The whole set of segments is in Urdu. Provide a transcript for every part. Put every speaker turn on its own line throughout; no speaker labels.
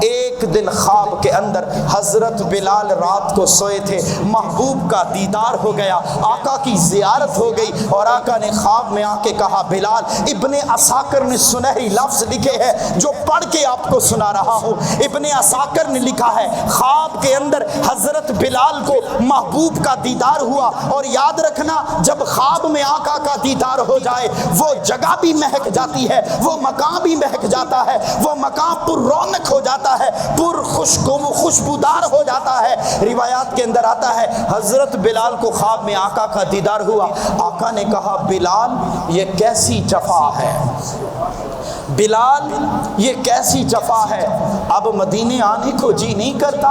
ایک دن خواب کے اندر حضرت بلال رات کو سوئے تھے، محبوب کا دیدار ہو گیا، آقا کی زیارت ہو گئی، اور آقا نے خواب میں آ کے کہا بلال، ابن عساکر نے سنہری لفظ لکھے ہیں جو پڑھ کے آپ کو سنا رہا ہوں۔ ابن عساکر نے لکھا ہے خواب کے اندر حضرت بلال کو محبوب کا دیدار ہوا، اور یاد رکھنا جب خواب میں آقا کا دیدار ہو جائے وہ جگہ بھی مہک جاتی ہے، وہ مقام بھی مہک جاتا ہے، وہ مقام پر رونق ہو جاتا ہے، پر خوشبودار ہو جاتا ہے۔ روایات کے اندر آتا ہے حضرت بلال کو خواب میں آقا کا دیدار ہوا، آقا نے کہا بلال یہ کیسی جفا ہے، بلال یہ کیسی جفا ہے، اب مدینے آنے کو جی نہیں کرتا،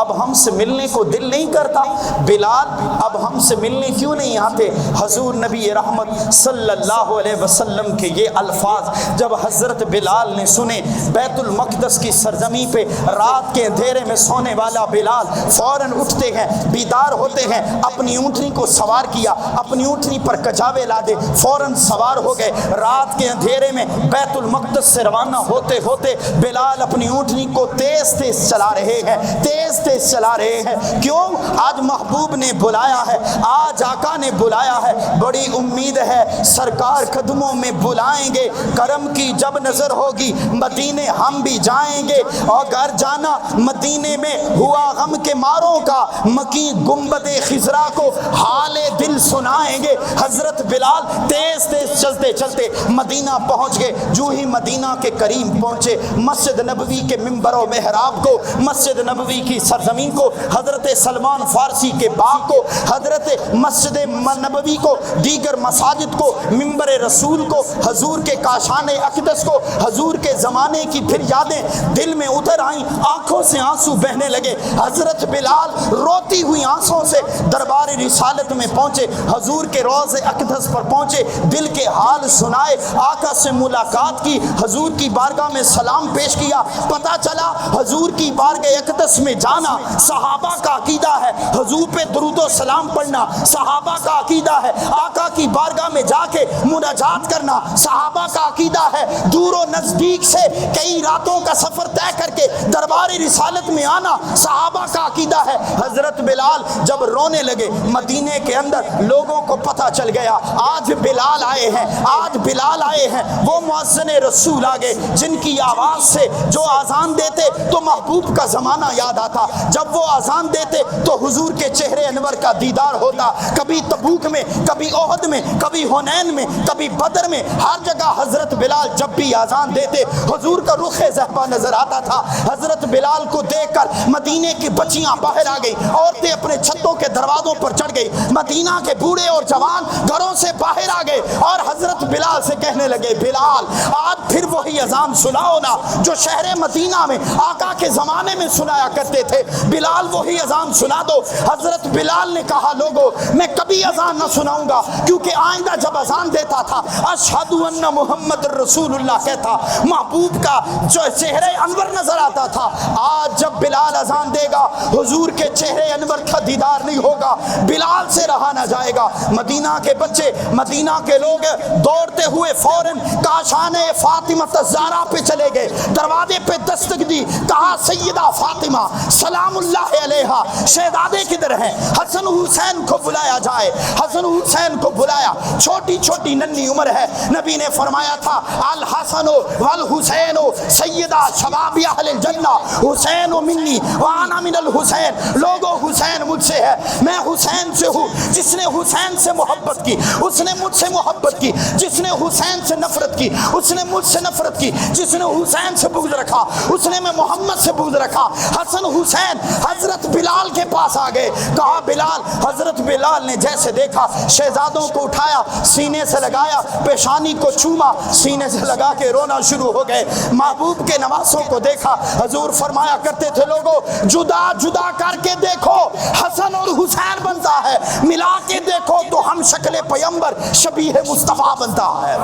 اب ہم سے ملنے کو دل نہیں کرتا، بلال اب ہم سے ملنے کیوں نہیں آتے؟ حضور نبی رحمت صلی اللہ علیہ وسلم کے یہ الفاظ جب حضرت بلال نے سنے، بیت المقدس کی سرزمین پہ رات کے اندھیرے میں سونے والا بلال فوراً اٹھتے ہیں، بیدار ہوتے ہیں، اپنی اونٹنی کو سوار کیا، اپنی اونٹنی پر کجاوے لادے، فوراً سوار ہو گئے، رات کے اندھیرے میں بیت المقدس سے روانہ ہوتے ہوتے بلال اپنی اونٹنی کو تیز تیز چلا رہے ہیں، تیز تیز چلا رہے ہیں۔ کیوں؟ آج محبوب نے بلایا ہے، آج آقا نے بلایا ہے، بڑی امید ہے سرکار قدموں میں بلائیں گے، کرم کی جب نظر ہوگی مدینے ہم بھی جائیں گے، اور گھر جانا مدینے میں ہوا غم کے ماروں کا، مکی گنبد خضرا کو حال دل سنائیں گے۔ حضرت بلال تیز تیز چلتے چلتے مدینہ پہنچ گئے، جو ہی مدینہ کے قریب پہنچے مسجد نبوی کے ممبر و محراب کو، مسجد نبوی کی سرزمین کو، حضرت سلمان فارسی کے باغ کو، حضرت مسجد نبوی کو، دیگر مساجد کو، ممبر رسول کو، حضور کے کاشان اقدس کو، حضور کے زمانے کی پھر یادیں دل میں اتر آئیں، آنکھوں سے آنسو بہنے لگے۔ حضرت بلال روتی ہوئی آنسوں سے دربار رسالت میں پہنچے، حضور کے روض اقدس پر پہنچے، دل کے حال سنائے، آقا سے ملاقات کی، حضور کی بارگاہ میں سلام پیش کیا۔ پتہ چلا حضور کی بارگاہ اقدس میں جانا صحابہ کا عقیدہ ہے، حضور پہ درود و سلام پڑھنا صحابہ کا عقیدہ ہے، آقا کی بارگاہ میں جا کے مناجات کرنا صحابہ کا عقیدہ ہے، دور و نزدیک سے کئی راتوں کا سفر طے کر کے دربار رسالت میں آنا صحابہ کا عقیدہ ہے۔ حضرت بلال جب رونے لگے مدینے کے اندر لوگوں کو پتہ چل گیا آج بلال آئے ہیں، آج بلال آئے ہیں، وہ مؤذن رسول آگے جن کی آواز سے جو آذان دیتے تو محبوب کا زمانہ یاد آتا، جب وہ آذان دیتے تو حضور کے چہرے انور کا دیدار ہوتا۔ کبھی تبوک میں، کبھی احد میں، کبھی حنین میں، کبھی بدر میں، ہر جگہ حضرت بلال جب بھی آذان دیتے حضور کا رخ زہبہ نظر آتا تھا۔ حضرت بلال کو دیکھ کر مدینے کی بچیاں باہر آ گئی، عورتیں اپنے چھتوں کے دروازوں پر چڑھ گئی، مدینہ کے بوڑھے اور جوان گھروں سے باہر آ گئے اور حضرت بلال سے کہنے لگے بلال آج پھر وہی اذان سناؤ نا جو شہر مدینہ میں آقا کے زمانے میں سنایا کرتے تھے، بلال وہی اذان سنا دو۔ حضرت بلال نے کہا لوگو میں کبھی اذان نہ سناؤں گا، کیونکہ آئندہ جب اذان دیتا تھا اشہد ان محمد رسول اللہ کہتا، محبوب کا جو چہرے انور نظر آتا تھا۔ آج جب بلال اذان دے گا حضور کے چہرے انور کا دیدار نہیں ہوگا، بلال سے رہا نہ جائے گا۔ مدینہ کے بچے، مدینہ کے لوگ دوڑتے ہوئے فوراً کاشان فاطمہ الزہرا پہ چلے گئے، دروازے پہ دستک دی، کہا سیدہ فاطمہ سلام اللہ علیہا، شہزادے کدھر ہیں؟ حسن حسین کو بلایا جائے۔ حسن حسین کو بلایا، چھوٹی چھوٹی ننھی عمر ہے، نبی نے فرمایا تھا الحسن والحسین سیدہ شباب اہل الجنہ، حسین منی وانا من الحسین، لوگوں حسین مجھ سے ہے، میں حسین سے ہوں، جس نے حسین سے محبت کی اس نے مجھ سے محبت کی، جس نے حسین سے نفرت کی اس نے مجھ سے نفرت کی، جس نے حسین سے بغض رکھا اس نے میں محمد سے بغض رکھا۔ حسن حسین حضرت بلال کے پاس آ گئے، کہا بلال، حضرت بلال نے جیسے دیکھا شہزادوں کو اٹھایا، سینے سے لگایا، پیشانی کو چوما، سینے سے لگا کے رونا شروع ہو گئے۔ محبوب کے نواسوں کو دیکھا، حضور فرمایا کرتے تھے لوگوں جدا جدا کر کے دیکھو حسن اور حسین بنتا ہے، ملا کے دیکھو تو ہم شکل پیمبر شبیہ مصطفیٰ بنتا ہے۔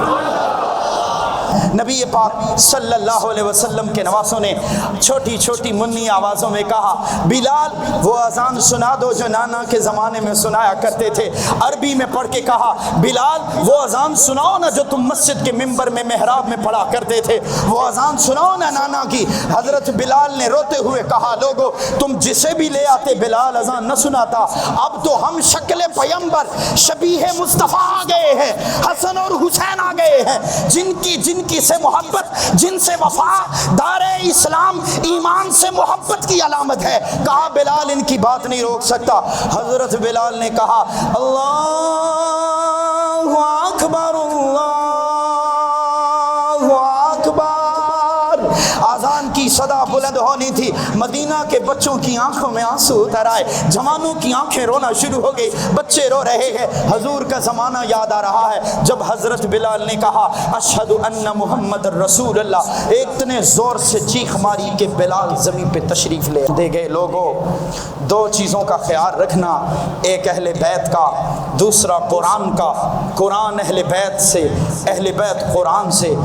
نبی پاک صلی اللہ علیہ وسلم کے نواسوں نے چھوٹی چھوٹی منی آوازوں میں کہا بلال وہ اذان سنا دو جو نانا کے زمانے میں سنایا کرتے تھے. عربی میں پڑھ کے کہا بلال وہ اذان سناؤ نا جو تم مسجد کے ممبر میں محراب میں پڑھا کرتے تھے, وہ اذان سناؤ نا نانا کی. حضرت بلال نے روتے ہوئے کہا لوگو تم جسے بھی لے آتے بلال اذان نہ سناتا, اب تو ہم شکل پیمبر شبیہ مصطفیٰ آ گئے ہیں, حسن اور حسین آ گئے ہیں, جن کی سے محبت, جن سے وفا دار اسلام ایمان سے محبت کی علامت ہے. کہا بلال ان کی بات نہیں روک سکتا. حضرت بلال نے کہا اللہ اکبر اللہ اکبر. آذان کی صدا بلند ہونی تھی. مدینہ کے بچوں کی آنکھوں میں آنسو اتر آئے, جوانوں کی آنکھیں رونا شروع ہو گئی, بچے رو رہے ہیں. حضور کا زمانہ یاد آ رہا ہے جب حضرت بلال نے کہا اشہد ان محمد رسول اللہ, اتنے زور سے چیخ ماری کہ بلال زمین پہ تشریف لے دے گئے. لوگوں دو چیزوں کا خیال رکھنا, ایک اہل بیت کا, دوسرا قرآن کا. قرآن اہل بیت سے, اہل بیت قرآن سے.